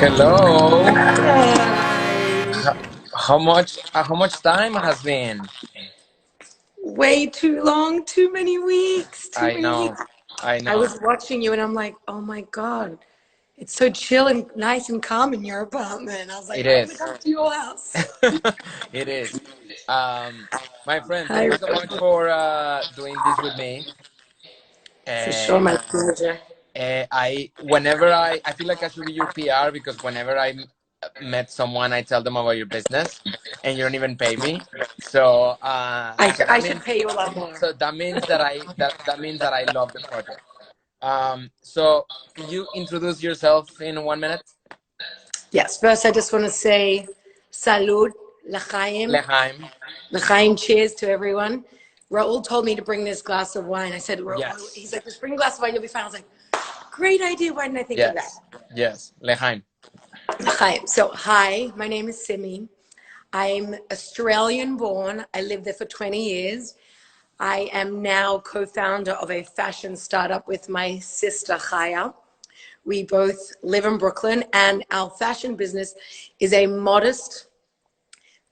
Hello. Hi. H- how much time has been? Way too long, too many weeks, too I many know. weeks. I I know. was watching you and I'm like, oh my God, it's so chill and nice and calm in your apartment. I was like, It I want to is. come to your house. It is. Um, my friend, Hi, thank you so much for doing this with me. for sure, Uh, my pleasure. whenever I feel like I should be your PR because whenever met someone, I tell them about your business, and you don't even pay me. So I should pay you a lot more. that means that means that I love the project. So can you introduce yourself in 1 minute? Yes, first I just want to say salud, l'chaim, Leheim. l'chaim, cheers to everyone. Raul told me to bring this glass of wine. I said, Yes. he's like, just bring a glass of wine, you'll be fine. I was like, great idea. Why didn't I think of that? Yes. Yes. Leheim. Hi. So, hi, my name is Simi. I'm Australian born. I lived there for 20 years. I am now co founder of a fashion startup with my sister, Chaya. We both live in Brooklyn, and our fashion business is a modest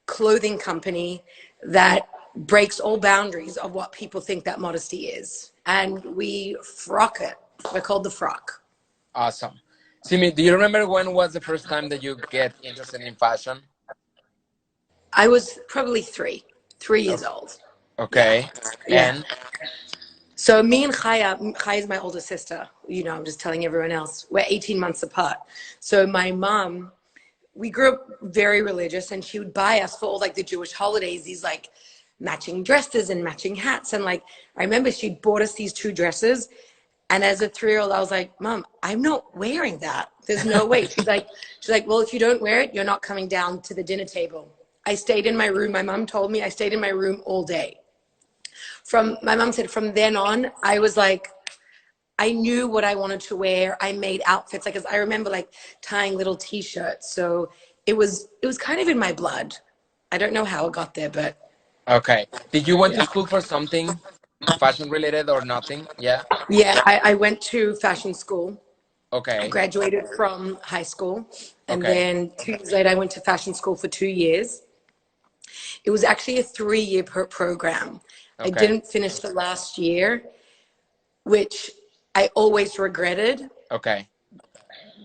clothing company that breaks all boundaries of what people think that modesty is. And we frock it. We're called the Frock. Awesome. Simi, do you remember when was the first time that you get interested in fashion? I was probably 3 years O- old. Yeah. Okay. Yeah. And So me and Chaya is my older sister. You know, I'm just telling everyone else. We're 18 months apart. So my mom, we grew up very religious, and she would buy us for all like the Jewish holidays these like matching dresses and matching hats. And like I remember she bought us these two dresses, and as a 3-year-old, I was like, Mom, I'm not wearing that. There's no way. She's like, well, if you don't wear it, you're not coming down to the dinner table. I stayed in my room. My mom told me I stayed in my room all day. From my mom said from then on, I was like, I knew what I wanted to wear. I made outfits like, 'cause I remember like tying little T-shirts. So it was kind of in my blood. I don't know how it got there, but okay. Did you went to yeah. school for something fashion related or nothing? Yeah. Yeah, I went to fashion school. I Okay. graduated from high school, and Okay. then 2 years later, I went to fashion school for 2 years. It was actually a 3-year program. I Okay. didn't finish the last year, which I always regretted, Okay.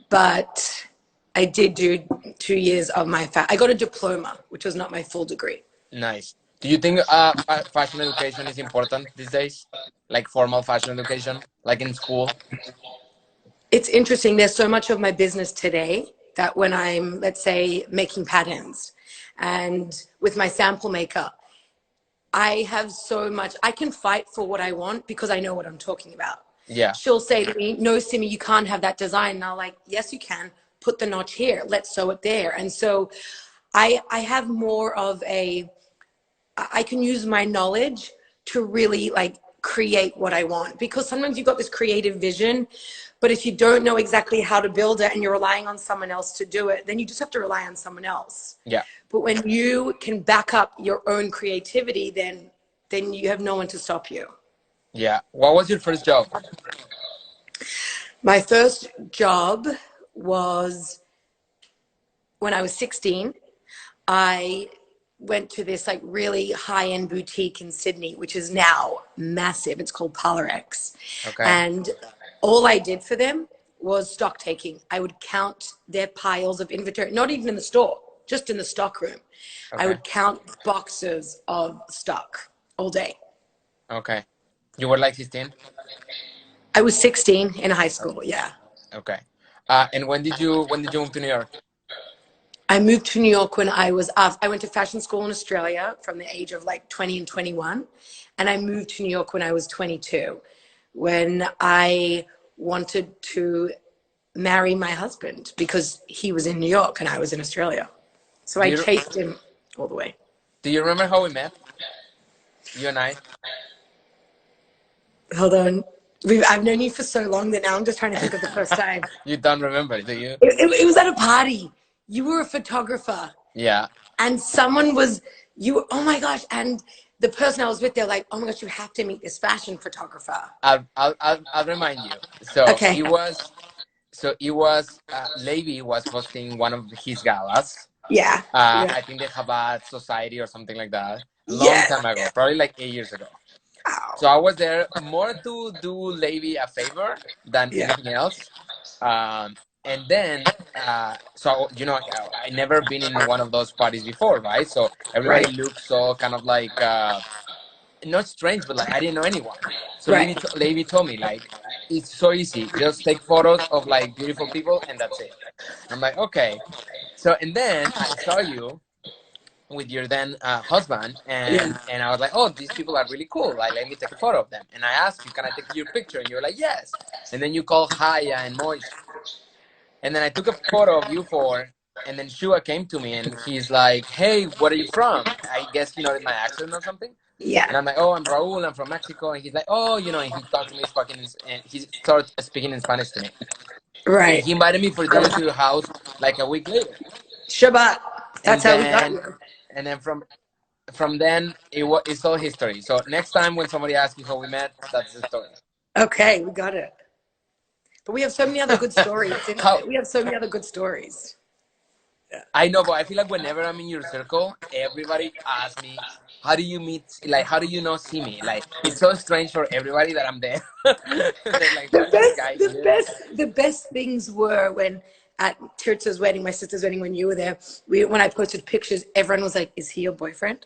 but I did do 2 years of I got a diploma, which was not my full degree. Nice. Do you think fashion education is important these days? Like formal fashion education, like in school? It's interesting. There's so much of my business today that when I'm, let's say, making patterns and with my sample maker, I have so much, I can fight for what I want because I know what I'm talking about. Yeah. She'll say to me, no, Simi, you can't have that design. And I'm like, yes, you can. Put the notch here. Let's sew it there. And so I have more of I can use my knowledge to really like create what I want, because sometimes you've got this creative vision, but if you don't know exactly how to build it and you're relying on someone else to do it, then you just have to rely on someone else. Yeah. But when you can back up your own creativity, then you have no one to stop you. Yeah. What was your first job? My first job was when I was 16. I went to this like really high-end boutique in Sydney, which is now massive. It's called X. Okay. And all I did for them was stock taking. I would count their piles of inventory, not even in the store, just in the stock room. I Okay. would count boxes of stock all day. Okay. You were like 16? I was 16 in high Okay. school, yeah. Okay. And when did you move to New York? I moved to New York when I went to fashion school in Australia from the age of like 20 and 21. And I moved to New York when I was 22, when I wanted to marry my husband because he was in New York and I was in Australia. So Do I you chased him all the way. do you remember how we met? You and I? Hold on. I've known you for so long that now I'm just trying to think of the first time. You don't remember, do you? It was at a party. You were a photographer. Yeah. And someone was oh my gosh, and the person I was with, they're like, oh my gosh, you have to meet this fashion photographer. I'll remind you. So Okay. so it was Levi was hosting one of his galas. Yeah. Yeah. I think the Chabad Society or something like that. Long Yeah. time ago, probably like 8 years ago. So Wow. I was there more to do Levi a favor than Yeah. anything else. And then, so you know, I never been in one of those parties before, right? So everybody Right. looks so kind of like not strange, but like I didn't know anyone. So Right. Levi told me like it's so easy. Just take photos of like beautiful people and that's it. I'm like, okay. So and then I saw you with your then husband, Yeah. and I was like, oh, these people are really cool. Like, let me take a photo of them. And I asked you, can I take your picture? And you were like, yes. And then you called Haya and Moish, and then I took a photo of you four. And then Shua came to me and he's like, hey, where are you from? I guess he noticed my accent or something. Yeah. And I'm like, oh, I'm Raul, I'm from Mexico. And he's like, oh, you know, and he talked to me fucking, and he started speaking in Spanish to me. And Right. he invited me for dinner to your house like a week later. Shabbat. That's And how we got then, you. and then from then it's all history. So next time when somebody asks you how we met, that's the story. Okay, we got it. But we have so many other good stories. How We have so many other good stories. I know, but I feel like whenever I'm in your circle, everybody asks me, "How do you meet? Like, how do you know Simi?" Like, it's so strange for everybody that I'm there. They're like, "Who The is this guy best, the here?" best, the best things were when at Tirza's wedding, my sister's wedding, when you were there, when I posted pictures, everyone was like, "Is he your boyfriend?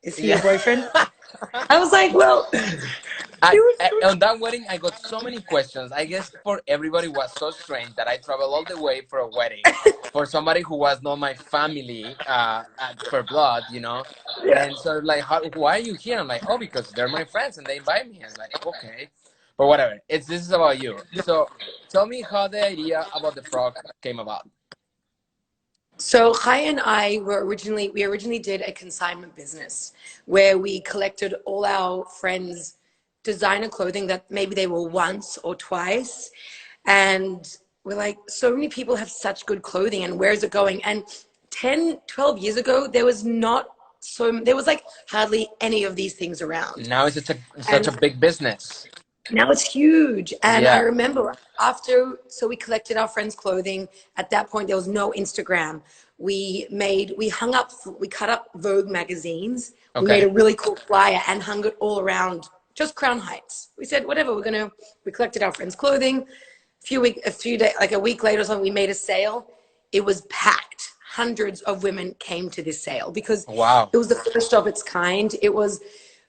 Is he your Yeah. boyfriend?" I was like, "Well, On that wedding, I got so many questions. I guess for everybody was so strange that I traveled all the way for a wedding for somebody who was not my family per blood, you know. yeah." And so like, why are you here? I'm like, oh, because they're my friends and they invite me. I'm like, okay, but whatever. This is about you. So tell me how the idea about the frog came about. So Chai and I we originally did a consignment business where we collected all our friends' designer clothing that maybe they wore once or twice. And we're like, so many people have such good clothing and where's it going? And 10, 12 years ago, there was like hardly any of these things around. Now it's such a And big business. now it's huge. And I Yeah. remember so we collected our friends' clothing. At that point, there was no Instagram. We cut up Vogue magazines. We made Okay. a really cool flyer and hung it all around just Crown Heights. We said, whatever, we collected our friends' clothing. A few days, like a week later or something, we made a sale. It was packed. Hundreds of women came to this sale because Wow. it was the first of its kind.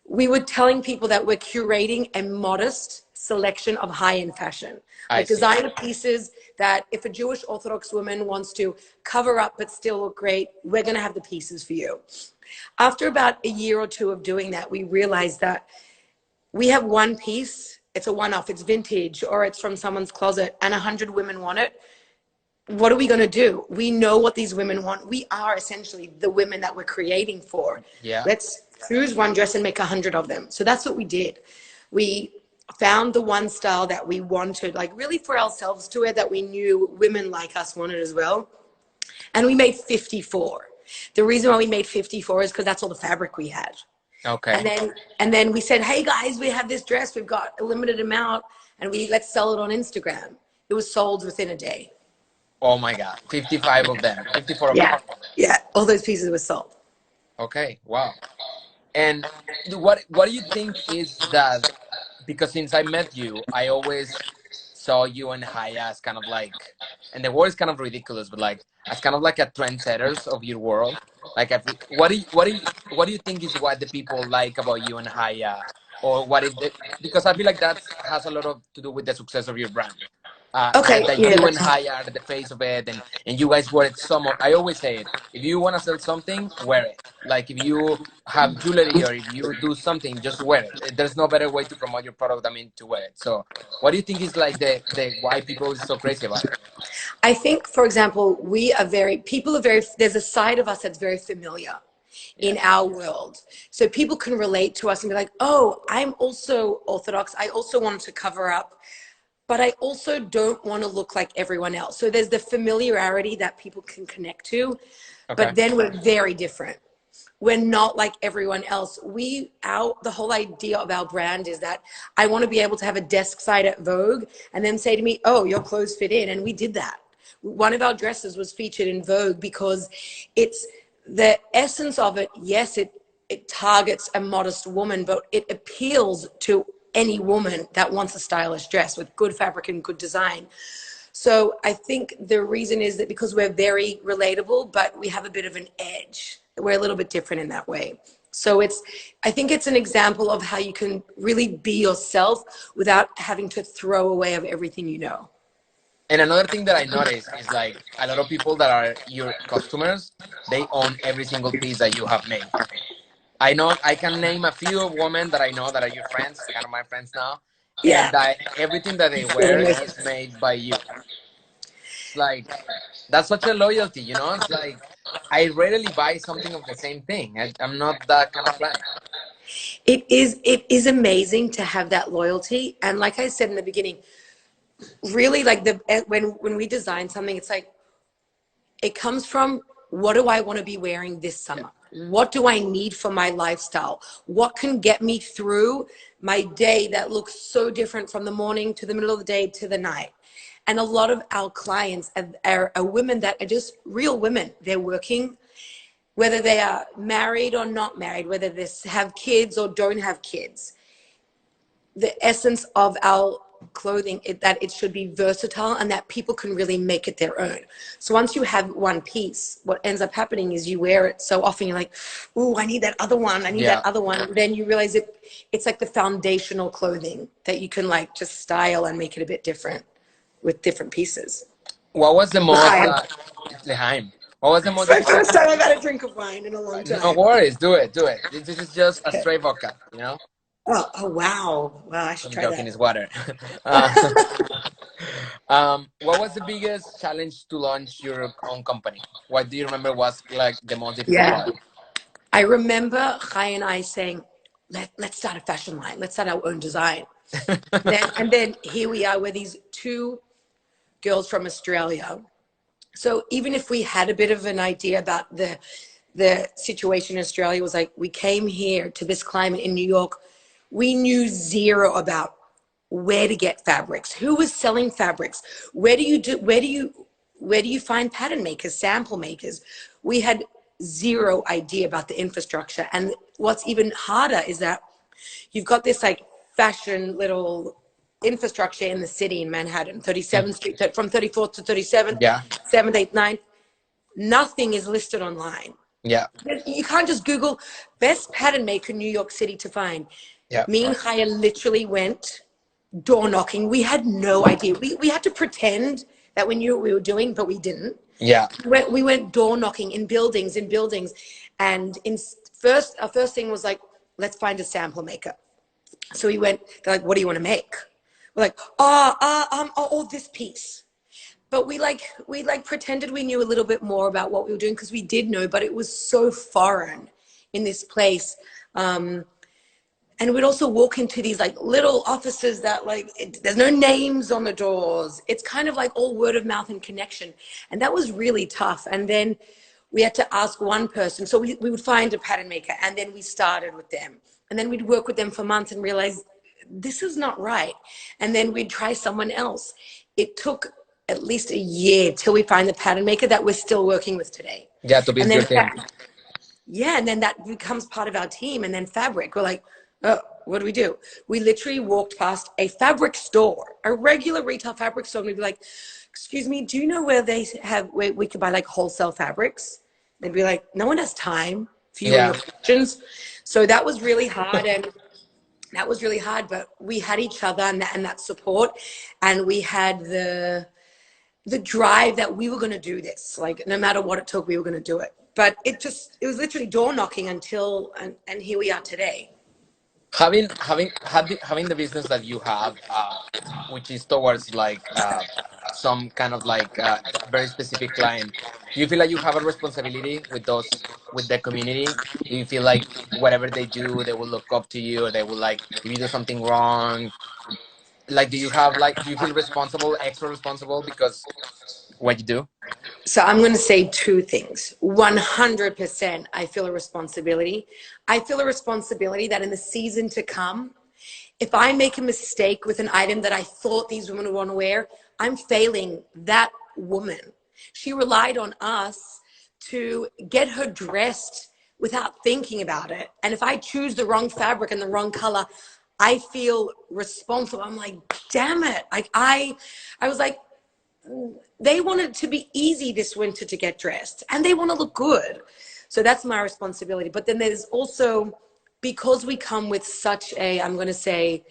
We were telling people that we're curating a modest selection of high-end fashion, I like see. designer pieces that if a Jewish Orthodox woman wants to cover up but still look great, we're going to have the pieces for you. After about a year or two of doing that, we realized that we have one piece, it's a one-off, it's vintage, or it's from someone's closet, and 100 women want it. What are we going to do? We know what these women want. We are essentially the women that we're creating for. Yeah. Let's choose one dress and make 100 of them. So that's what we did. We found the one style that we wanted, like really for ourselves to wear, that we knew women like us wanted as well. And we made 54. The reason why we made 54 is because that's all the fabric we had. And Okay. then and then we said, hey guys, we have this dress. We've got a limited amount, and let's sell it on Instagram. It was sold within a day. Oh my God. 55 of them. 54 of them. Yeah, yeah. All those pieces were sold. Okay. Wow. And what do you think is that? Because since I met you, I always saw you and Haya as kind of like, and the word is kind of ridiculous, but like as kind of like a trendsetters of your world. Like, what do you think is what the people like about you and Haya, or what is the? Because I feel like that has a lot of to do with the success of your brand. Okay, That yeah, you and that's Haya are the face of it, and you guys wear it so much. I always say it. If you want to sell something, wear it. Like if you have jewelry or if you do something, just wear it. There's no better way to promote your product than to wear it. So, what do you think is like the why people is so crazy about it? I think, for example, there's a side of us that's very familiar Yeah. in our world. So people can relate to us and be like, oh, I'm also Orthodox. I also want to cover up, but I also don't want to look like everyone else. So there's the familiarity that people can connect to, but Okay. then we're very different. we're not like everyone else. The whole idea of our brand is that I want to be able to have a desk side at Vogue and then say to me, oh, your clothes fit in. And we did that. One of our dresses was featured in Vogue because it's the essence of it. Yes, it targets a modest woman, but it appeals to any woman that wants a stylish dress with good fabric and good design. So I think the reason is that because we're very relatable, but we have a bit of an edge. We're a little bit different in that way. So I think it's an example of how you can really be yourself without having to throw away of everything you know. And another thing that I noticed is like a lot of people that are your customers, they own every single piece that you have made. I know I can name a few women that I know that are your friends, kind of my friends now, and Yeah. that everything that they wear is made by you. It's like that's such a loyalty, you know. It's like I rarely buy something of the same thing. I'm not that kind of friend. It is amazing to have that loyalty. And like I said in the beginning, really like when we design something, it's like it comes from what do I want to be wearing this Yeah, summer? What do I need for my lifestyle? What can get me through my day that looks so different from the morning to the middle of the day to the night? And a lot of our clients are women that are just real women. They're working, whether they are married or not married, whether they have kids or don't have kids. The essence of our clothing is that it should be versatile and that people can really make it their own. So once you have one piece, what ends up happening is you wear it so often you're like, oh, I need that other one, I need that yeah. other one. And then you realize it's like the foundational clothing that you can like just style and make it a bit different with different pieces. What was the most L'chaim. Leheim? What was the It's most my difficult? first time I've had a drink of wine in a long No time. worries, do it, do it. This is just a Okay. straight vodka, you know. Oh wow. Wow, I should I'm try joking, that. it's water. uh, what was the biggest challenge to launch your own company? What do you remember was like the most difficult Yeah. part? I remember Chai and I saying, let's start a fashion line. Let's start our own design. And then here we are, we're these two girls from Australia. So even if we had a bit of an idea about the situation in Australia, was like we came here to this climate in New York, we knew zero about where to get fabrics, who was selling fabrics, where do you find pattern makers, sample makers. We had zero idea about the infrastructure. And what's even harder is that you've got this like fashion little infrastructure in the city in Manhattan, 37th Street, from 34th to 37th, Yeah, 7th, 8th, 9th. Nothing is listed online. yeah, You can't just Google best pattern maker New York City to find. yeah, Me and Chaya literally went door knocking. We had no idea. We had to pretend that we knew what we were doing, but we didn't. yeah. We went door knocking in buildings. And our first thing was like, let's find a sample maker. So we went, they're like, what do you want to make? We're like, this piece. But we pretended we knew a little bit more about what we were doing because we did know, but it was so foreign in this place. And we'd also walk into these like little offices that there's no names on the doors. It's kind of like all word of mouth and connection. And that was really tough. And then we had to ask one person. So we would find a pattern maker and then we started with them. And then we'd work with them for months and realize this is not right. And then we'd try someone else. It took at least a year till we find the pattern maker that we're still working with today. Yeah, to build And your then team. yeah, and then that becomes part of our team. And then fabric, we're like, oh, what do? We literally walked past a fabric store, a regular retail fabric store, and we'd be like, excuse me, do you know where we could buy like wholesale fabrics? They'd be like, no one has time for you and your Yeah. questions. So that was really hard. And that was really hard, but we had each other and that support. And we had the drive that we were going to do this, like no matter what it took, we were going to do it. But it was literally door knocking and here we are today. Having the business that you have, which is towards like some kind of like very specific client, do you feel like you have a responsibility with those with the community? Do you feel like whatever they do, they will look up to you, or they will like if you do something wrong, like do you have like do you feel responsible, extra responsible because what you do? So I'm going to say two things. 100%, I feel a responsibility. I feel a responsibility that in the season to come, if I make a mistake with an item that I thought these women would want to wear, I'm failing that woman. She relied on us to get her dressed without thinking about it. And if I choose the wrong fabric and the wrong color, I feel responsible. I'm like, damn it. Like I was like, they want it to be easy this winter to get dressed and they want to look good. So that's my responsibility. But then there's also, because we come with such a, I'm going to say,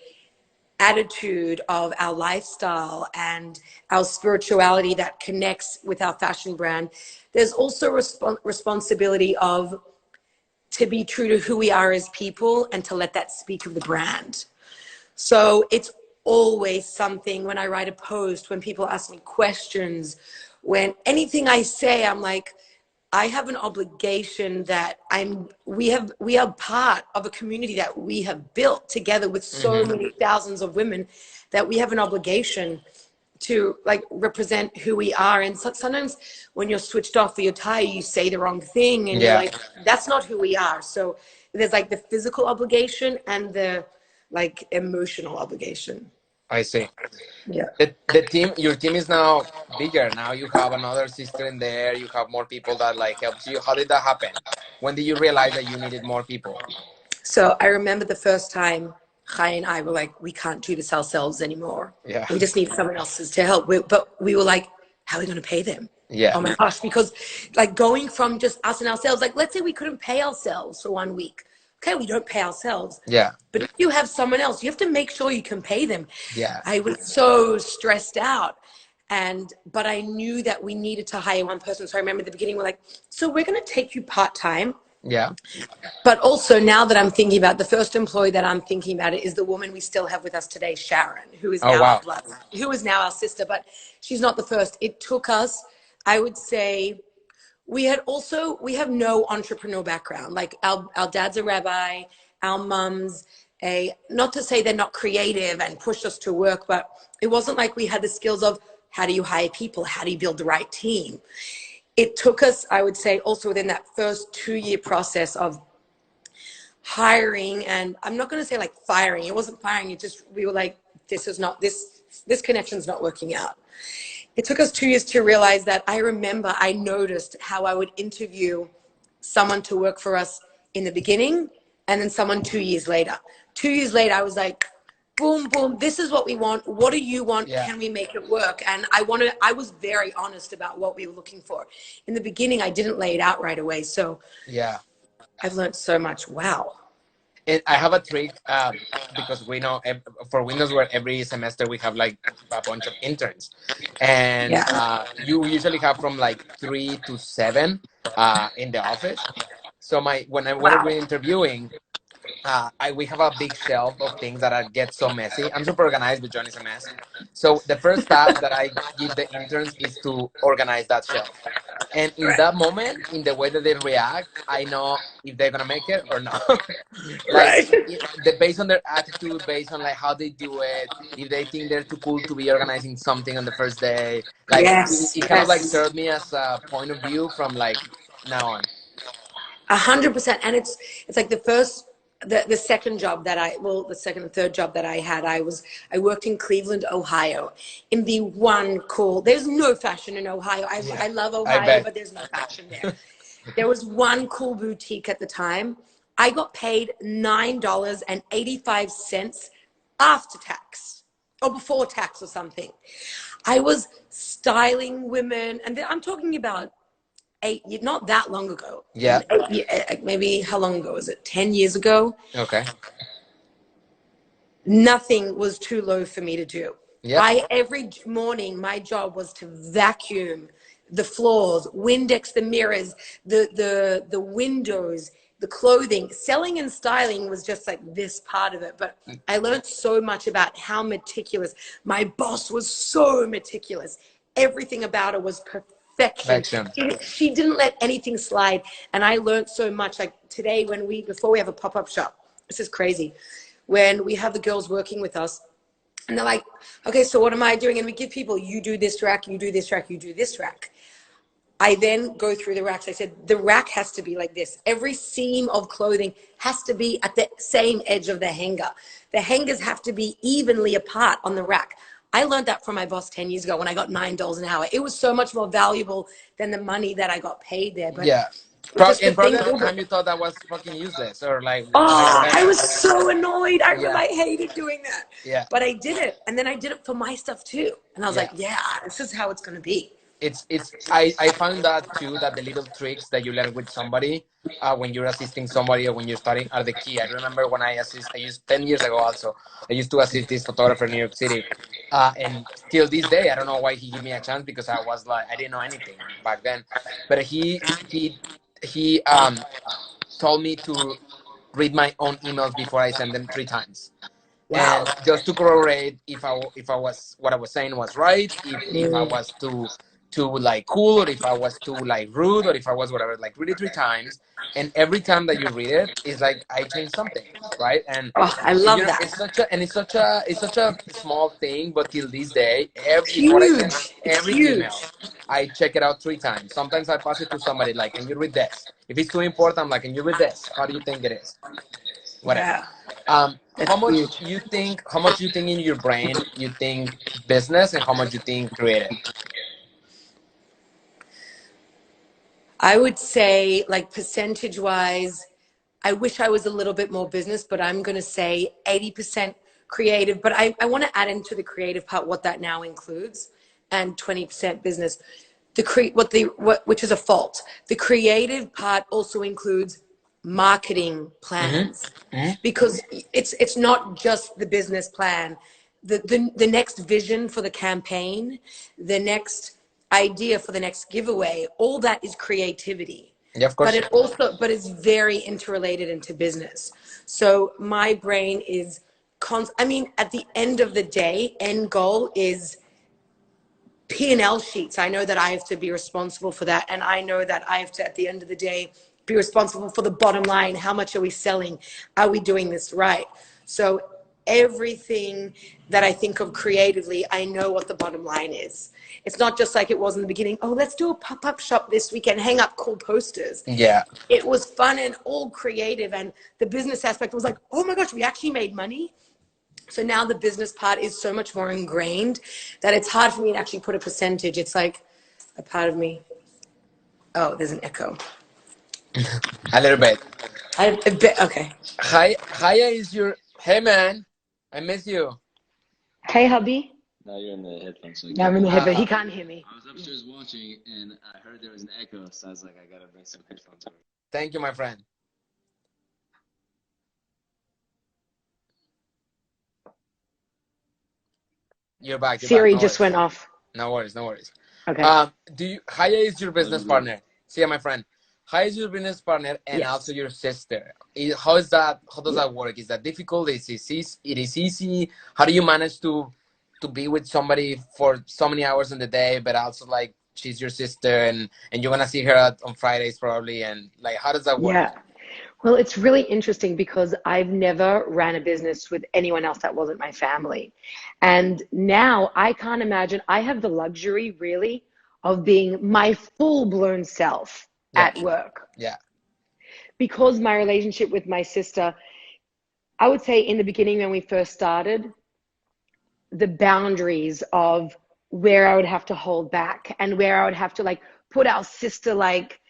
attitude of our lifestyle and our spirituality that connects with our fashion brand, there's also responsibility of to be true to who we are as people and to let that speak of the brand. So it's always something when I write a post, when people ask me questions, when anything I say, I'm like, I have an obligation that we are part of a community that we have built together with so many thousands of women, that we have an obligation to like represent who we are. And so, sometimes when you're switched off for your tire, you say the wrong thing and you're Yeah, like, that's not who we are. So there's like the physical obligation and the like emotional obligation. I see. Yeah. The team, your team is now bigger. Now you have another sister in there. You have more people that like helps you. How did that happen? When did you realize that you needed more people? So I remember the first time Chai and I were like, we can't do this ourselves anymore. Yeah, We just need someone else's to help. But we were like, how are we going to pay them? yeah, Oh my gosh, because like going from just us and ourselves, like let's say we couldn't pay ourselves for 1 week. Okay, we don't pay ourselves. yeah, But if you have someone else, you have to make sure you can pay them. yeah, I was so stressed out. But I knew that we needed to hire one person. So I remember at the beginning, we're like, so we're going to take you part-time. yeah. But also now that I'm thinking about the first employee that I'm thinking about it is the woman we still have with us today, Sharon, who is Oh now our wow. blood, who is now our sister, but she's not the first. It took us, I would say, we have no entrepreneur background. Like our dad's a rabbi, our mum's not to say they're not creative and pushed us to work, but it wasn't like we had the skills of how do you hire people? How do you build the right team? It took us, I would say, also within that first 2-year process of hiring, and I'm not going to say like firing. It wasn't firing. It just, we were like, this connection's not working out. It took us 2 years to realize that. I remember I noticed how I would interview someone to work for us in the beginning and then someone 2 years later. 2 years later, I was like, boom, boom, this is what we want. What do you want? Yeah, Can we make it work? And I was very honest about what we were looking for. In the beginning, I didn't lay it out right away. So yeah. I've learned so much. Wow. And I have a trick because we know for Windows where every semester we have like a bunch of interns, and Yeah. you usually have from like 3 to 7 in the office. So my when Wow. we're interviewing, we have a big shelf of things that get so messy. I'm super organized, but John is a mess. So the first task that I give the interns is to organize that shelf. And in Right. that moment, in the way that they react, I know if they're gonna make it or not. Like Right. based on their attitude, based on like how they do it, if they think they're too cool to be organizing something on the first day, like Yes. it kind of like Yes. served me as a point of view from like now on. 100%. And it's like the second job that the second and third job that I had, I worked in Cleveland, Ohio, in the one cool, there's no fashion in Ohio. Yeah, I love I Ohio, bet. but there's no fashion there. There was one cool boutique at the time. I got paid $9.85 after tax or before tax or something. I was styling women, and I'm talking about not that long ago. Yeah. Maybe how long ago was it? 10 years ago. Okay. Nothing was too low for me to do. Yep. Every morning, my job was to vacuum the floors, Windex the mirrors, the windows, the clothing. Selling and styling was just like this part of it. But I learned so much about how meticulous. My boss was so meticulous. Everything about her was perfection. Perfection. She didn't let anything slide. And I learned so much. Like today, before we have a pop-up shop, this is crazy. When we have the girls working with us, and they're like, okay, so what am I doing? And we give people, you do this rack, you do this rack, you do this rack. I then go through the racks. I said, the rack has to be like this. Every seam of clothing has to be at the same edge of the hanger. The hangers have to be evenly apart on the rack. I learned that from my boss 10 years ago when I got $9 an hour. It was so much more valuable than the money that I got paid there. But Yeah. just the And probably thing at the over. time you thought that was fucking useless or like Oh, I whatever. was so annoyed. I remember Yeah. I hated doing that. Yeah. But I did it. And then I did it for my stuff too. And I was Yeah. like, yeah, this is how it's going to be. I found that too, that the little tricks that you learn with somebody when you're assisting somebody or when you're starting are the key. I remember when I used 10 years ago also, I used to assist this photographer in New York City. And till this day, I don't know why he gave me a chance, because I was like, I didn't know anything back then. But he told me to read my own emails before I send them 3 times, Wow. and just to corroborate if I was, what I was saying was right, if I Mm. was too like cool, or if I was too like rude, or if I was whatever. Like, read it 3 times, and every time that you read it, it's like I changed something, right? Oh, I And you love know, that. it's such a small thing, but till this day, before I send Huge. It's every huge. email, I check it out 3 times. Sometimes I pass it to somebody, like, can you read this? If it's too important, I'm like, can you read this? How do you think it is? Whatever. Yeah, How that's much huge. you think? How much you think in your brain? You think business, and how much you think creative? I would say, like, percentage wise, I wish I was a little bit more business, but I'm going to say 80% creative. But I want to add into the creative part what that now includes, and 20% business. Which is a fault. The creative part also includes marketing Mm-hmm. plans, Mm-hmm. because it's not just the business plan. The next vision for the campaign, the next idea for the next giveaway, all that is creativity. Yeah, of But course. it's very interrelated into business. So my brain is I mean, at the end of the day, end goal is P&L sheets. I know that I have to be responsible for that. And I know that I have to, at the end of the day, be responsible for the bottom line. How much are we selling? Are we doing this right? So everything that I think of creatively, I know what the bottom line is. It's not just like it was in the beginning. Oh, let's do a pop-up shop this weekend, hang up cool posters. Yeah. It was fun and all creative. And the business aspect was like, oh my gosh, we actually made money. So now the business part is so much more ingrained that it's hard for me to actually put a percentage. It's like a part of me. Oh, there's an echo. A little bit. A bit. Okay. Hi, Haya is your. Hey, man, I miss you. Hey, hubby. Now you're in the headphones, so I Yeah, I'm can't in the hear. head, but he Uh, can't hear me. I was upstairs watching, and I heard there was an echo, so I was like, I gotta bring some headphones over. Thank you, my friend. You're back. You're back. Siri No just worries. went off. No worries. No worries. Okay. Do you? Haya is your That was business good. partner. See ya, my friend. Haya is your business partner, and also Yes. your sister. How is that? How does Yeah. that work? Is that difficult? It is easy? How do you manage to be with somebody for so many hours in the day, but also like she's your sister, and you're gonna see her on Fridays probably, and like how does that work? Yeah. Well, it's really interesting because I've never ran a business with anyone else that wasn't my family. And now I can't imagine, I have the luxury really of being my full blown self Yeah, at work yeah, because my relationship with my sister, I would say in the beginning when we first started, the boundaries of where I would have to hold back and where I would have to like put our sister like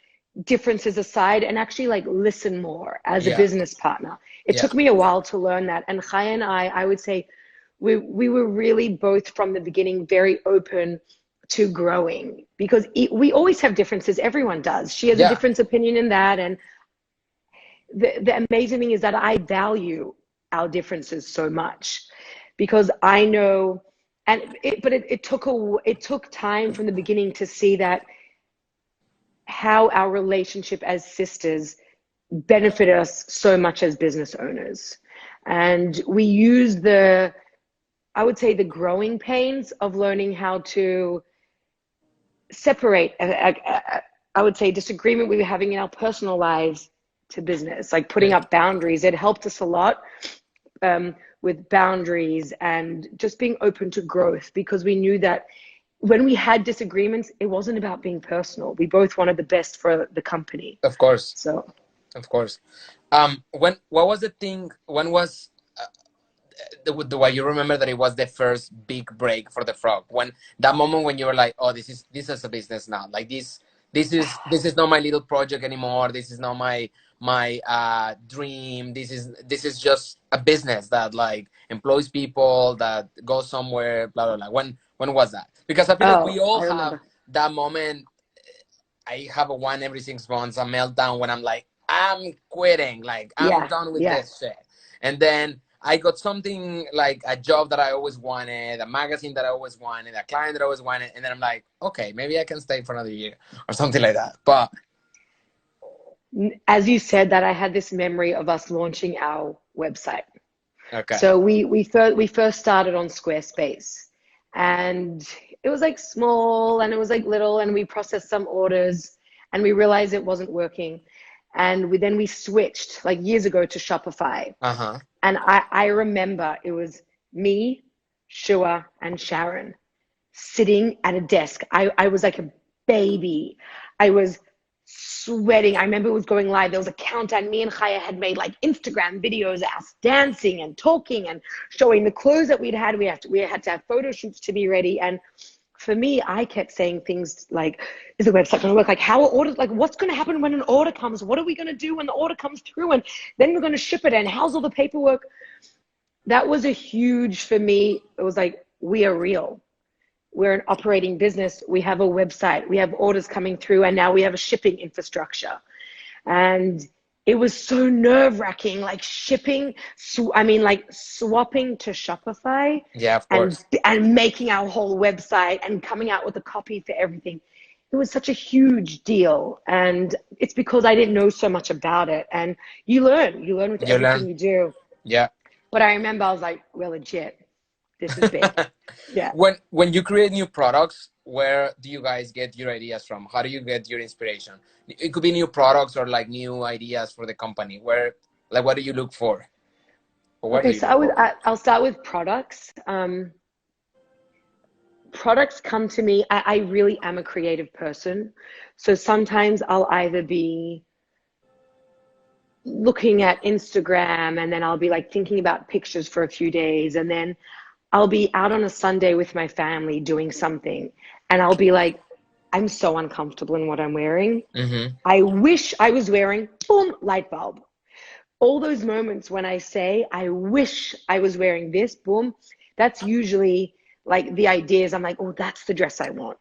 differences aside and actually like listen more as a yeah, business partner. It yeah, took me a while to learn that. And Chaya and I would say we were really both from the beginning very open to growing because we always have differences. Everyone does. She has a yeah, different opinion in that. And the amazing thing is that I value our differences so much because I know, it took time from the beginning to see that how our relationship as sisters benefited us so much as business owners. And we use I would say the growing pains of learning how to separate, I would say disagreement we were having in our personal lives to business, like putting yeah, up boundaries. It helped us a lot with boundaries and just being open to growth because we knew that when we had disagreements, it wasn't about being personal. We both wanted the best for the company. Of course, So, of course. What was the thing? When was the way you remember that it was the first big break for the Frog? When that moment when you were like, oh, this is a business now. Like this is not my little project anymore. This is not my dream. This is just a business that like employs people, that goes somewhere, blah blah blah. When was that? Because I feel like we oh, all I have remember. that moment. I have a one every 6 months, a meltdown when I'm like, I'm quitting, like I'm Yeah, done with yeah. this shit. And then I got something like a job that I always wanted, a magazine that I always wanted, a client that I always wanted, and then I'm like, okay, maybe I can stay for another year or something like that. But As you said that, I had this memory of us launching our website. okay, So we first started on Squarespace, and it was like small and it was like little, and we processed some orders, and we realized it wasn't working, and we switched like years ago to Shopify. uh-huh, And I remember it was me, Shua, and Sharon sitting at a desk. I was like a baby. I was sweating. I remember it was going live. There was a countdown. Me and Chaya had made like Instagram videos, us dancing and talking and showing the clothes that we'd had. We had to have photo shoots to be ready. And for me, I kept saying things like, is the website going to work? Like, how are orders, like, what's going to happen when an order comes? What are we going to do when the order comes through? And then we're going to ship it. And how's all the paperwork? That was a huge, for me, it was like, we are real. We're an operating business. We have a website. We have orders coming through, and now we have a shipping infrastructure. And it was so nerve-wracking, like shipping. Like swapping to Shopify yeah, of and course. making our whole website and coming out with a copy for everything. It was such a huge deal, and it's because I didn't know so much about it. And you learn with You everything learn, you do. yeah. But I remember I was like, we're legit. This is big. Yeah. When you create new products, where do you guys get your ideas from? How do you get your inspiration? It could be new products or like new ideas for the company. Where, like, what do you look for? Or where do Okay, you so look for? I'll start with products. Products come to me. I really am a creative person. So sometimes I'll either be looking at Instagram, and then I'll be like thinking about pictures for a few days, and then I'll be out on a Sunday with my family doing something, and I'll be like, I'm so uncomfortable in what I'm wearing. Mm-hmm. I wish I was wearing, boom, light bulb. All those moments when I say, I wish I was wearing this, boom, that's usually like the ideas. I'm like, oh, that's the dress I want.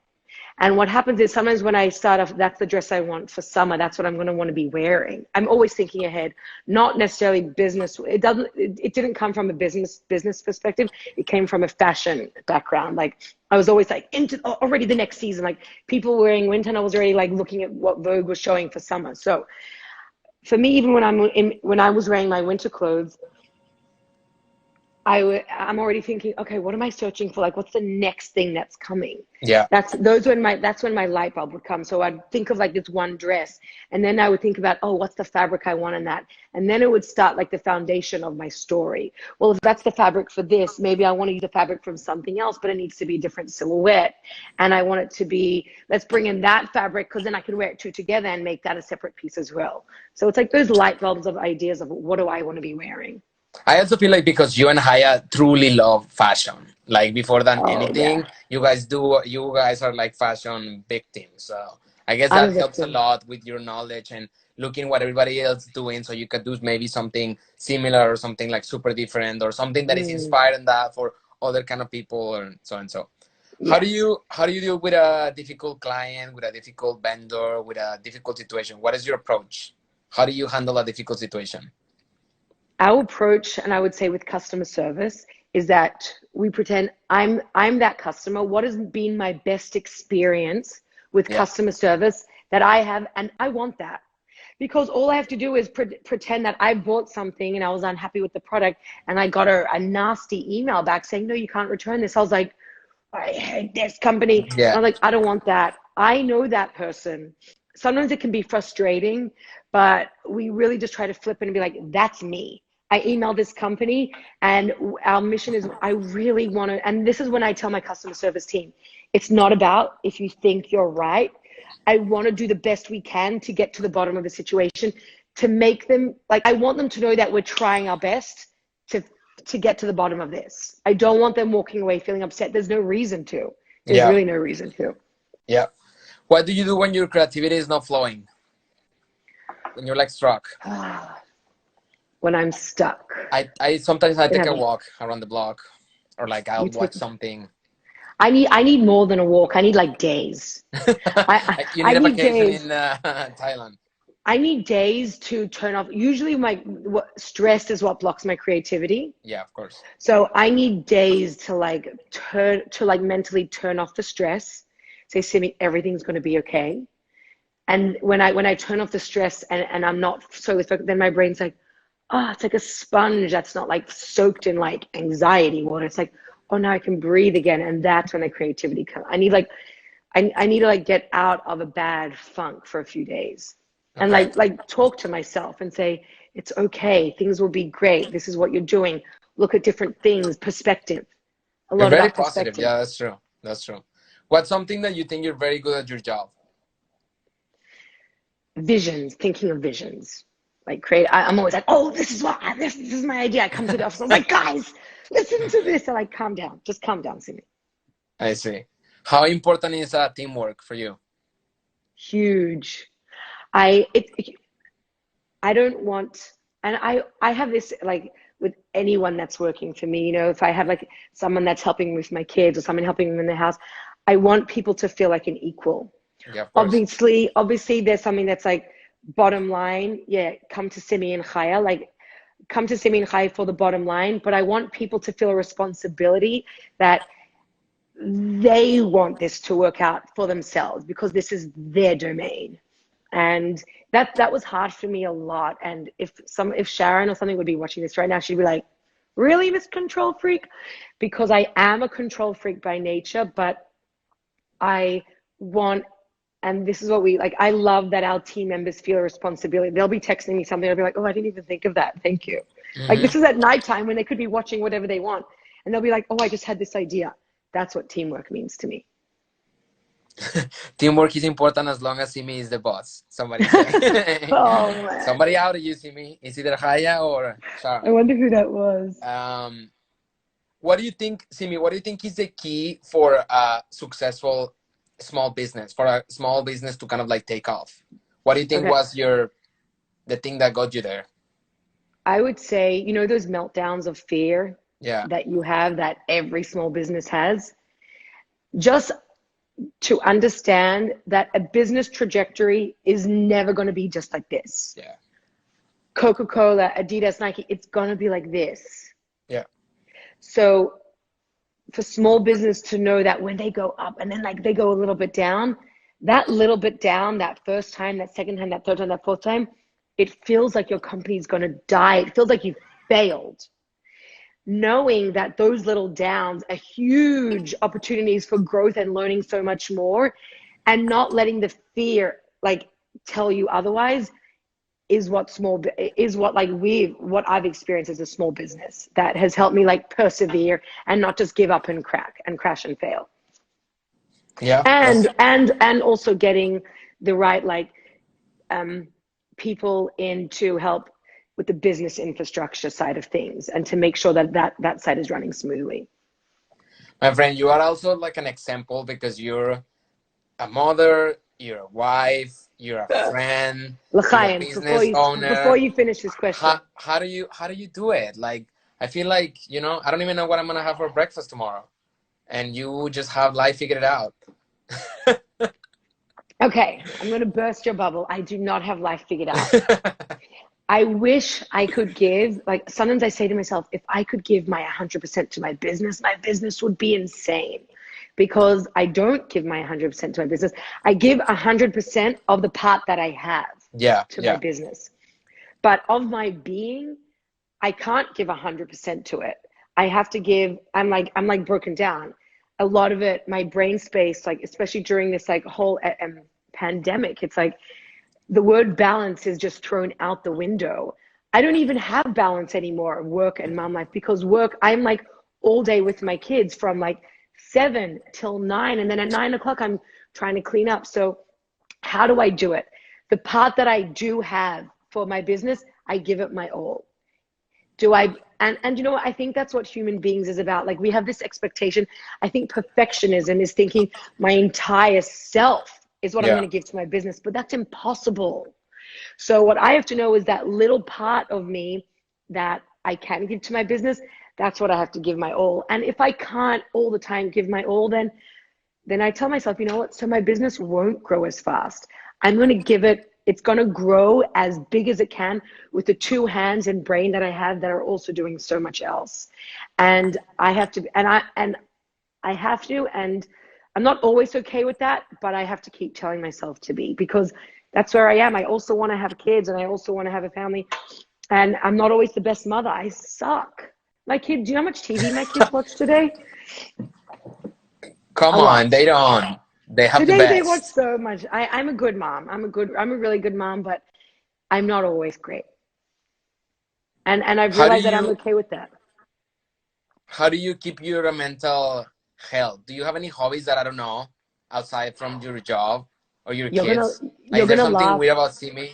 And what happens is sometimes when I start off, that's the dress I want for summer. That's what I'm going to want to be wearing. I'm always thinking ahead, not necessarily business. It didn't come from a business perspective. It came from a fashion background. Like I was always like into already the next season, like people wearing winter, and I was already like looking at what Vogue was showing for summer. So for me, even when I was wearing my winter clothes, I'm already thinking, okay, what am I searching for? Like, what's the next thing that's coming? Yeah. That's when my light bulb would come. So I'd think of like this one dress, and then I would think about, oh, what's the fabric I want in that? And then it would start like the foundation of my story. Well, if that's the fabric for this, maybe I want to use the fabric from something else, but it needs to be a different silhouette. And I want it to be, let's bring in that fabric, because then I can wear it two together and make that a separate piece as well. So it's like those light bulbs of ideas of what do I want to be wearing? I also feel like because you and Haya truly love fashion, like before than Oh anything, yeah, you guys are like fashion victims. So I guess I'm a that helps a victim. lot with your knowledge and looking what everybody else doing. So you could do maybe something similar or something like super different or something that is Mm, inspired in that for other kind of people or so and so. yeah. How do you deal with a difficult client, with a difficult vendor, with a difficult situation? What is your approach? How do you handle a difficult situation? Our approach, and I would say with customer service, is that we pretend I'm that customer. What has been my best experience with Yeah. customer service that I have, and I want that. Because all I have to do is pretend that I bought something and I was unhappy with the product, and I got a nasty email back saying, no, you can't return this. I was like, I hate this company. And Yeah. I'm like, I don't want that. I know that person. Sometimes it can be frustrating, but we really just try to flip it and be like, that's me. I emailed this company, and our mission is, I really want to, and this is when I tell my customer service team, it's not about if you think you're right. I want to do the best we can to get to the bottom of the situation, to make them, like, I want them to know that we're trying our best to get to the bottom of this. I don't want them walking away feeling upset. There's no reason to. There's Yeah. really no reason to. Yeah. What do you do when your creativity is not flowing? When you're like struck? When I'm stuck. I sometimes I take a Whenever. walk around the block, or like I'll You watch take. something. I need more than a walk. I need like days. You I need a need vacation days. in Thailand. I need days to turn off. Usually stress is what blocks my creativity. Yeah, of course. So I need days to mentally turn off the stress. Say, Simi, everything's going to be okay. And when I turn off the stress and I'm not so focused, then my brain's like, oh, it's like a sponge that's not like soaked in like anxiety water. It's like, oh, now I can breathe again. And that's when the creativity comes. I need to like get out of a bad funk for a few days. And Okay. like talk to myself and say, it's okay. Things will be great. This is what you're doing. Look at different things, perspective. A You're lot very about positive. perspective. Yeah, that's true. That's true. What's something that you think you're very good at your job? Visions, thinking of visions. Like I'm always like, oh, this is my idea. I come to the office. I'm like, guys, listen to this. I'm like, calm down. Just calm down, Simi. I see. How important is teamwork for you? Huge. I don't want, and I have this like with anyone that's working for me, you know, if I have like someone that's helping with my kids or someone helping them in the house, I want people to feel like an equal. Yeah, of course. Obviously there's something that's like bottom line. Yeah, come to Simi and Chaya, like come to Simi and Chaya for the bottom line, but I want people to feel a responsibility that they want this to work out for themselves because this is their domain. And that was hard for me a lot. And if Sharon or something would be watching this right now, she'd be like, really, Miss Control Freak? Because I am a control freak by nature, but I want, and this is what I love that our team members feel a responsibility. They'll be texting me something. I'll be like, oh, I didn't even think of that. Thank you. Like this is at nighttime when they could be watching whatever they want. And they'll be like, oh, I just had this idea. That's what teamwork means to me. Teamwork is important as long as Simi is the boss. Somebody say. Oh, man. Somebody out of you, Simi. Is either Haya or Sharon. I wonder who that was. What do you think, Simi? What do you think is the key for a successful small business, for a small business to kind of like take off? What do you think was the thing that got you there? I would say, you know, those meltdowns of fear that you have, that every small business has, just to understand that a business trajectory is never going to be just like this. Yeah. Coca-Cola, Adidas, Nike, it's going to be like this. Yeah. So for small business to know that when they go up and then like they go a little bit down, that little bit down, that first time, that second time, that third time, that fourth time, it feels like your company's going to die. It feels like you failed. Knowing that those little downs are huge opportunities for growth and learning so much more, and not letting the fear like tell you otherwise is what I've experienced as a small business that has helped me like persevere and not just give up and crash and fail. Yeah. And also getting the right people in to help with the business infrastructure side of things and to make sure that side is running smoothly. My friend, you are also like an example because you're a mother, you're a wife, you're a friend, you're a business owner. Before you finish this question, how do you do it? Like, I feel like, you know, I don't even know what I'm gonna have for breakfast tomorrow, and you just have life figured out. Okay, I'm gonna burst your bubble. I do not have life figured out. I wish I could give, like sometimes I say to myself, if I could give my 100% to my business would be insane, because I don't give my 100% to my business. I give 100% of the part that I have to my business. But of my being, I can't give 100% to it. I have to give, I'm like broken down. A lot of it, my brain space, like especially during this like whole pandemic, it's like, the word balance is just thrown out the window. I don't even have balance anymore, work and mom life, because work, I'm like all day with my kids from like 7 till 9. And then at 9 o'clock, I'm trying to clean up. So how do I do it? The part that I do have for my business, I give it my all. Do I, and you know what? I think that's what human beings is about. Like we have this expectation. I think perfectionism is thinking my entire self is what I'm going Yeah. to give to my business, but that's impossible. So what I have to know is that little part of me that I can give to my business, that's what I have to give my all. And if I can't all the time give my all, then I tell myself, you know what? So my business won't grow as fast. I'm going to give it, it's going to grow as big as it can with the 2 hands and brain that I have that are also doing so much else. And I have to, and I have to, and I'm not always okay with that, but I have to keep telling myself to be, because that's where I am. I also want to have kids and I also want to have a family. And I'm not always the best mother. I suck. My kids, do you know how much TV my kids watch today? Come A on, lot. they don't. They have the Today they watch best. so much. I'm a good mom. I'm a really good mom, but I'm not always great. And I've How do realized that I'm you okay with that. how do you keep your mental health? Do you have any hobbies that I don't know outside from your job or your You're gonna kids? Like, you're is there gonna something laugh. weird about Simi?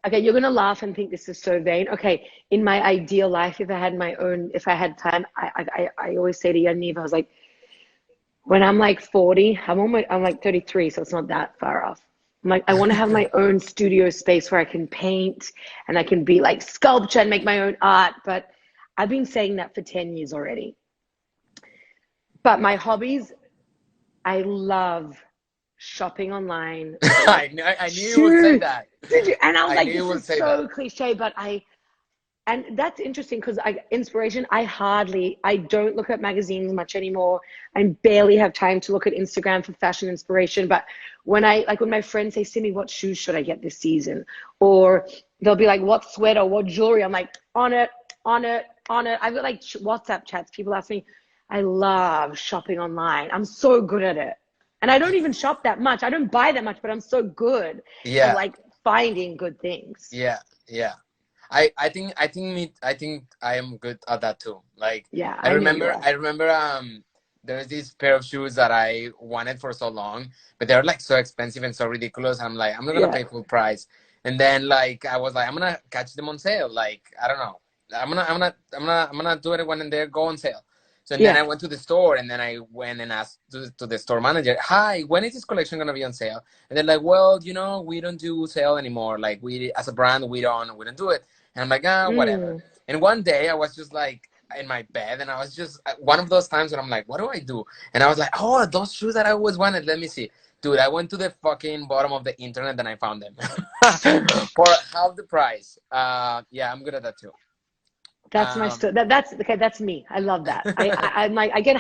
Okay, you're gonna laugh and think this is so vain. Okay, in my ideal life, if I had time, I always say to Yaniv, I was like, when I'm like 40, I'm like 33, so it's not that far off. I'm like, I want to have my own studio space where I can paint and I can be like sculpture and make my own art. But I've been saying that for 10 years already. But my hobbies, I love shopping online for I knew you would say shoes. that. Did you? And I was I like, knew you this would is say that. so cliche, but and that's interesting because inspiration, I don't look at magazines much anymore. I barely have time to look at Instagram for fashion inspiration. But when my friends say, Simi, what shoes should I get this season? Or they'll be like, what sweater, what jewelry? I'm like, on it, on it, on it. I've got like WhatsApp chats. People ask me, I love shopping online. I'm so good at it. And I don't even shop that much. I don't buy that much, but I'm so good at Yeah, like finding good things. yeah, yeah. I think I am good at that too. Like Yeah, I know you are. I remember there's this pair of shoes that I wanted for so long, but they're like so expensive and so ridiculous. I'm like, I'm not gonna Yeah. pay full price. And then like I was like, I'm gonna catch them on sale. Like I don't know. I'm gonna do it when they go on sale. So and then Yeah. I went to the store and then I went and asked to the store manager, "Hi, when is this collection gonna be on sale?" And they're like, "Well, you know, we don't do sale anymore. Like we as a brand, we don't do it." And I'm like, ah, whatever. Mm. And one day I was just like in my bed and I was just one of those times when I'm like, what do I do? And I was like, oh, those shoes that I always wanted. Let me see. Dude, I went to the fucking bottom of the internet and I found them for half the price. Yeah, I'm good at that too. That's my Um, story. That's okay. That's me. I love that. I'm like, I get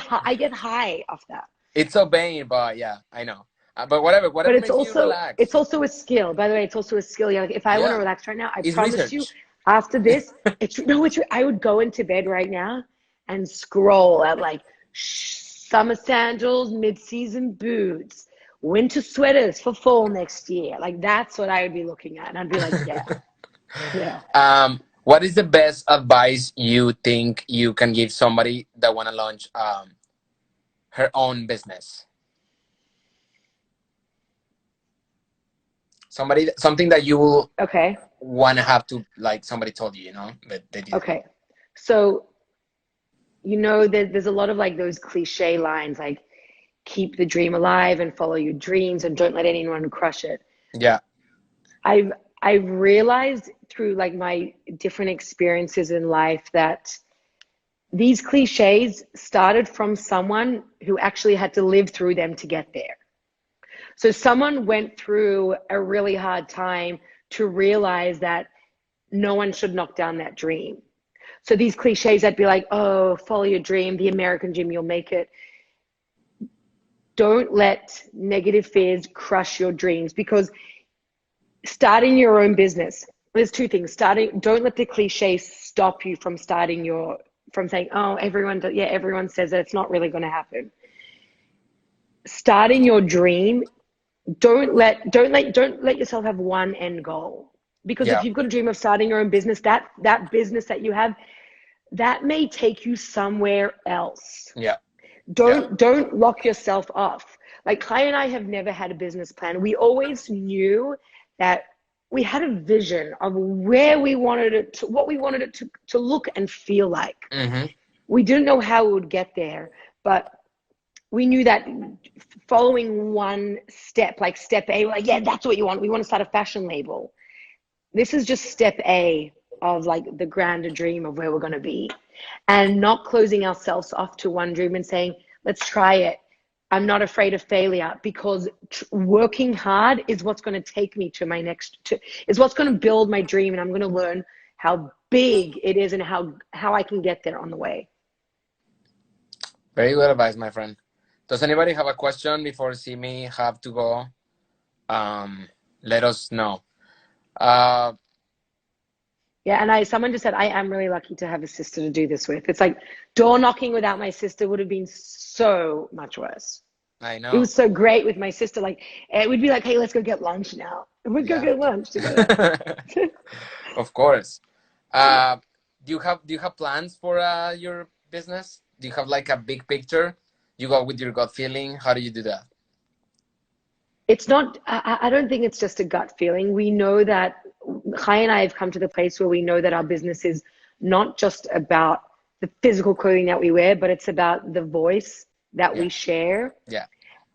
high off that. it's so vain, but yeah, I know. But whatever, But whatever makes you it's relax. also a skill. By the way, it's also a skill. Yeah, like if I want to Yeah, relax right now, I it's promise you, research. after this, it's no, it's. I would go into bed right now and scroll at like summer sandals, mid-season boots, winter sweaters for fall next year. Like that's what I would be looking at, and I'd be like, yeah, yeah. What is the best advice you think you can give somebody that want to launch her own business? Something that you will Okay, want to have to like somebody told you, you know, but they didn't. okay. So there's a lot of like those cliche lines like keep the dream alive and follow your dreams and don't let anyone crush it. Yeah, I've I've realized through like my different experiences in life that these cliches started from someone who actually had to live through them to get there. So someone went through a really hard time to realize that no one should knock down that dream. So these cliches that be like, oh, follow your dream, the American dream, you'll make it. Don't let negative fears crush your dreams, because starting your own business, there's two things. Don't let the cliches stop you from from saying, oh, everyone says that, it's not really going to happen. Starting your dream, don't let yourself have one end goal. Because Yeah. if you've got a dream of starting your own business, that business that you have, that may take you somewhere else. Yeah. Yeah. Don't lock yourself off. Like Kai and I have never had a business plan. We always knew that we had a vision of where we wanted it to, what we wanted it to look and feel like. Mm-hmm. We didn't know how we would get there, but we knew that following one step, like step A, we're like, yeah, that's what you want. We want to start a fashion label. This is just step A of like the grander dream of where we're going to be, and not closing ourselves off to one dream and saying, let's try it. I'm not afraid of failure, because working hard is what's going to take me to my is what's going to build my dream. And I'm going to learn how big it is and how I can get there on the way. Very good advice, my friend. Does anybody have a question before Simi have to go? Let us know. Yeah, and someone just said, I am really lucky to have a sister to do this with. It's like door knocking without my sister would have been so much worse. I know. It was so great with my sister. Like, it would be like, hey, let's go get lunch now. And we'd go get lunch together. Of course. Do you have plans for your business? Do you have like a big picture? You go with your gut feeling? How do you do that? It's not, I don't think it's just a gut feeling. We know that Kai and I have come to the place where we know that our business is not just about the physical clothing that we wear, but it's about the voice that we share. Yeah.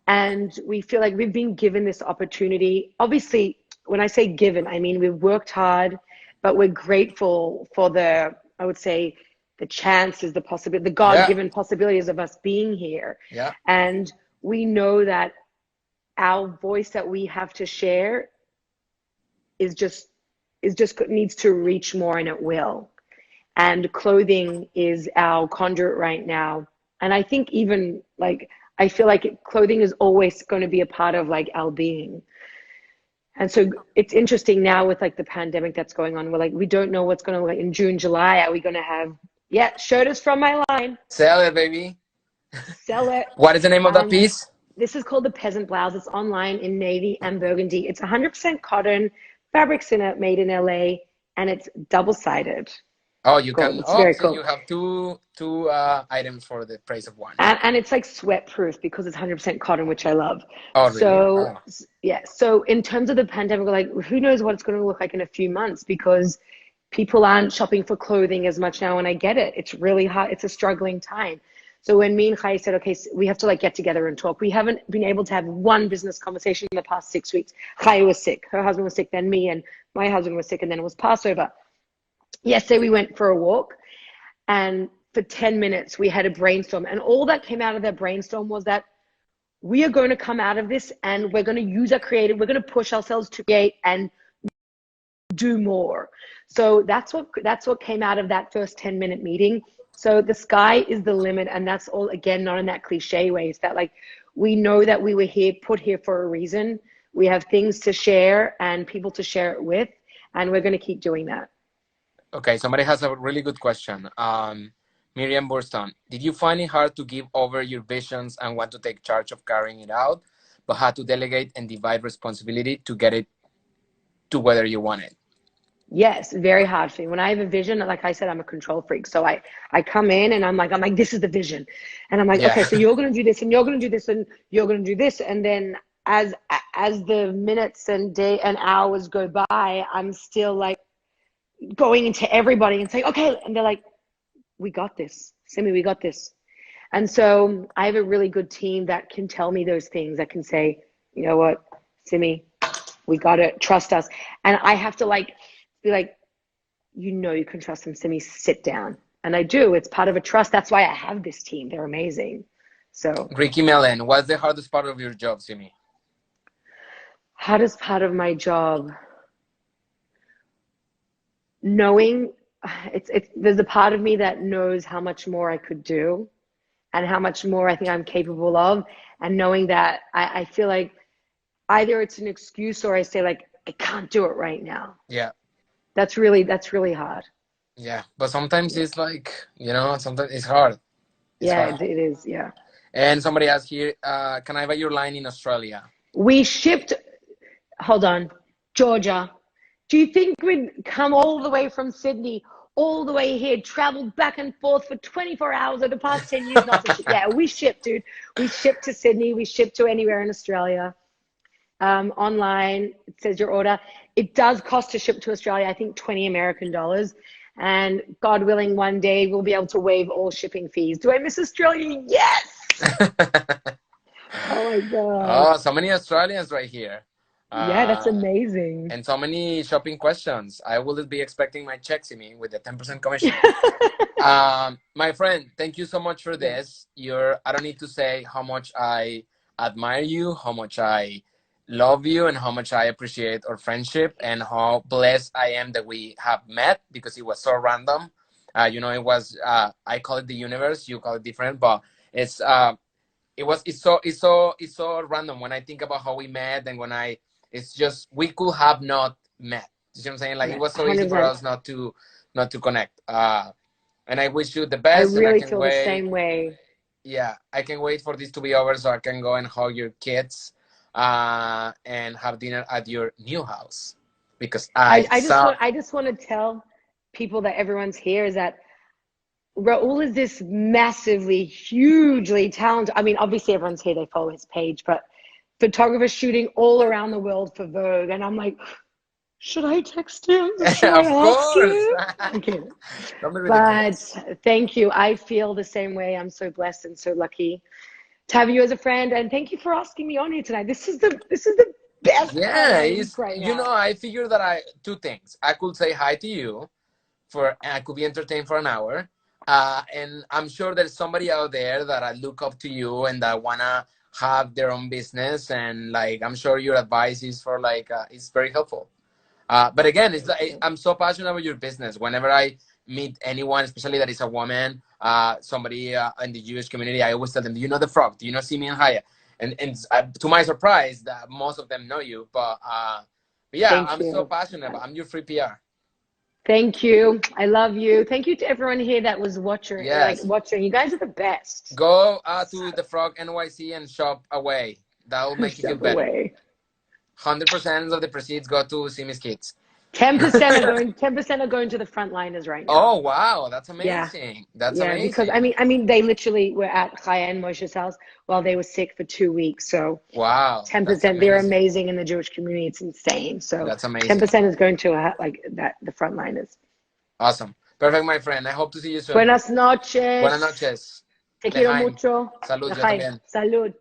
And we feel like we've been given this opportunity. Obviously, when I say given, I mean, we've worked hard, but we're grateful for I would say, the chances, the possibility, the God-given possibilities of us being here. Yeah. And we know that our voice that we have to share is just needs to reach more, and it will. And clothing is our conduit right now. And I think even like, I feel like clothing is always going to be a part of like our being. And so it's interesting now with like the pandemic that's going on. We're like, we don't know what's going to, like in June, July, are we going to have, shirt is from my line. Sell it, baby. Sell it. What is the name of that piece? This is called the Peasant Blouse. It's online in navy and burgundy. It's 100% cotton, fabrics in it, made in LA, and it's double-sided. Oh, you can. It's very cool. You have two items for the price of one. And it's like sweat-proof because it's 100% cotton, which I love. Oh, really? So, yeah. So in terms of the pandemic, we're like, who knows what it's going to look like in a few months, because people aren't shopping for clothing as much now, and I get it. It's really hard. It's a struggling time. So when me and Chaya said, okay, so we have to like get together and talk. We haven't been able to have one business conversation in the past 6 weeks. Chaya was sick. Her husband was sick, then me, and my husband was sick, and then it was Passover. Yesterday we went for a walk, and for 10 minutes we had a brainstorm. And all that came out of that brainstorm was that we are going to come out of this, and we're going to use our creative. We're going to push ourselves to create and do more. So that's what came out of that first 10-minute meeting. So the sky is the limit, and that's all, again, not in that cliche way. It's that like, we know that we were put here for a reason. We have things to share and people to share it with, and we're going to keep doing that. Okay, somebody has a really good question. Miriam Burston, did you find it hard to give over your visions and want to take charge of carrying it out, but had to delegate and divide responsibility to get it to whether you want it? Yes, very hard for me. When I have a vision, like I said, I'm a control freak. So I come in and I'm like, this is the vision. And I'm like, okay, so you're going to do this, and you're going to do this, and you're going to do this. And then as the minutes and hours go by, I'm still like going into everybody and saying, okay. And they're like, we got this. Simi, we got this. And so I have a really good team that can tell me those things, that can say, you know what, Simi, we got it. Trust us. And I have to be like, you can trust them, Simi, sit down. And I do. It's part of a trust. That's why I have this team. They're amazing. So Ricky Melen, what's the hardest part of your job, Simi? Hardest part of my job, knowing there's a part of me that knows how much more I could do and how much more I think I'm capable of, and knowing that I feel like either it's an excuse or I say like, I can't do it right now. Yeah. That's really hard. Yeah, but sometimes it's like, sometimes it's hard. It is, yeah. And somebody asked here, can I buy your line in Australia? We shipped, hold on, Georgia. Do you think we'd come all the way from Sydney, all the way here, traveled back and forth for 24 hours over the past 10 years not to ship? Yeah, we ship, dude. We ship to Sydney. We ship to anywhere in Australia. Online, it says your order. It does cost to ship to Australia, I think $20 American. And God willing, one day we'll be able to waive all shipping fees. Do I miss Australia? Yes. Oh my God. Oh, so many Australians right here. Yeah, that's amazing. And so many shopping questions. I will be expecting my check, Simi, with the 10% commission. My friend, thank you so much for this. I don't need to say how much I admire you, how much I love you, and how much I appreciate our friendship, and how blessed I am that we have met, because it was so random. It was, I call it the universe, you call it different, but it's so random when I think about how we met, and it's just, we could have not met. You see what I'm saying? Like, it was so easy for 100%. us not to connect. And I wish you the I best, and I really can feel the wait. same way. Yeah, I can wait for this to be over so I can go and hug your kids, and have dinner at your new house, because I just want to tell people that everyone's here is that Raul is this massively, hugely talented. I mean, obviously everyone's here, they follow his page, but photographer shooting all around the world for Vogue. And I'm like, should I text him? Should I Of ask course. him? Okay. Don't be ridiculous. But thank you. I feel the same way. I'm so blessed and so lucky to have you as a friend. And thank you for asking me on here tonight. This is the best part of my week right now. I figured that two things. I could say hi to you, and I could be entertained for an hour. And I'm sure there's somebody out there that I look up to you and that wanna have their own business, and like, I'm sure your advice is for it's very helpful. But again, it's like, I'm so passionate about your business. Whenever I meet anyone, especially that is a woman, somebody in the Jewish community, I always tell them, do you know the Frock? Do you know Simi and Chaya? And to my surprise, that most of them know you. But yeah, Thank I'm you. so passionate. I'm your free PR. Thank you. I love you. Thank you to everyone here that was watching. Yes. You guys are the best. Go to the Frog NYC and shop away. That will make you feel better. Away. 100% of the proceeds go to Simi's kids. 10% are going to the frontliners right now. Oh wow, that's amazing. Yeah. That's amazing. Because I mean, they literally were at Chaya and Moshe's house while they were sick for 2 weeks. So wow, 10%. They're amazing in the Jewish community. It's insane. So that's amazing. 10% is going to the frontliners. Awesome, perfect, my friend. I hope to see you soon. Buenas noches. Buenas noches. Te quiero mucho. Salud, yo también. Salud.